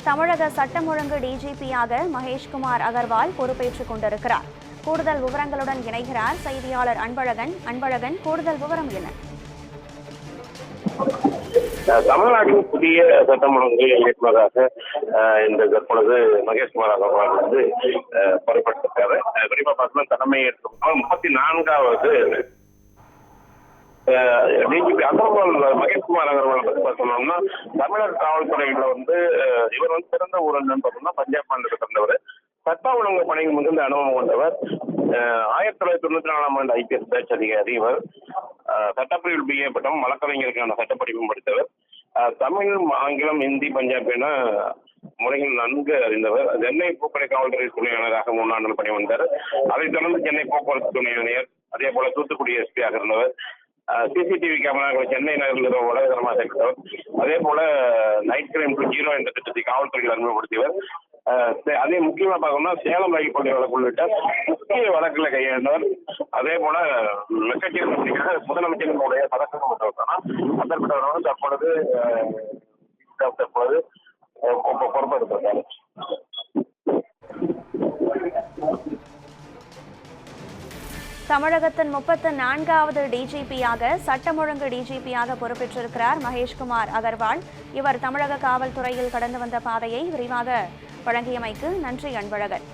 தமிழக சட்டம் ஒழுங்கு டிஜிபியாக மகேஷ்குமார் அகர்வால் பொறுப்பேற்றுக் கொண்டிருக்கிறார். கூடுதல் விவரங்களுடன் இணைகிறார் செய்தியாளர் அன்பழகன். அன்பழகன், கூடுதல் விவரம் என்ன? தமிழ்நாட்டின் புதிய சட்டம் ஒழுங்கு இயக்குநராக இந்த தற்பொழுது மகேஷ்குமார் அகர்வால் பொறுப்பேற்றிருக்காரு. குறிப்பா பார்த்தீங்கன்னா தலைமை ஏற்று 34வது டிஜிபி அகர்வால் மகேஷ்குமார் அகர்வால் பற்றி பார்த்தோம்னா தமிழக காவல்துறையில இவர் சிறந்த ஊழல் பார்த்தோம்னா பஞ்சாப் மாநிலத்தில் பிறந்தவர். சட்ட ஒழுங்கு பணியில் மிகுந்த அனுபவம் கொண்டவர். 1994ஆம் ஆண்டு ஐபிஎஸ் பேட்ச் அதிகாரி. இவர் சட்டப்பிரிவில் பிஏ பட்டம், வழக்கறிஞருக்கான சட்டப்படிப்பும் படித்தவர். தமிழ், ஆங்கிலம், ஹிந்தி, பஞ்சாப் என முறையில் நன்கு அறிந்தவர். சென்னை பூப்படை காவல்துறை துணை ஆணையராக 3 ஆண்டுகள் பணிபுரிந்தார். அதைத் தொடர்ந்து சென்னை போக்குவரத்து துணை ஆணையர், அதே போல தூத்துக்குடி எஸ்பியாக இருந்தவர். சிசிடிவி கேமராக்களை சென்னை நகரில் வடகரமாக சேர்த்தவர். அதே போல நைட் கிரைம் டு ஜீரோ என்ற திட்டத்தை காவல்துறையில் அறிமுகப்படுத்தியவர். அதே முக்கியமா பார்க்கணும்னா சேலம் ரயில் கொள்ளை வழக்கு உள்ளிட்ட முக்கிய வழக்குகளை கையாண்டவர். அதே போல மெக்கச்சேர்மனுக்காக முதலமைச்சரினுடைய பதக்கம் கொண்டவர் தற்பொழுது பொறுப்பெடுத்திருக்காரு. தமிழகத்தின் 34வது டிஜிபியாக சட்டம் ஒழுங்கு டிஜிபியாக பொறுப்பேற்றிருக்கிறார் மகேஷ்குமார் அகர்வால். இவர் தமிழக காவல்துறையில் கடந்து வந்த பாதையை விரிவாக வழங்கியமைக்கு நன்றி அன்பழகன்.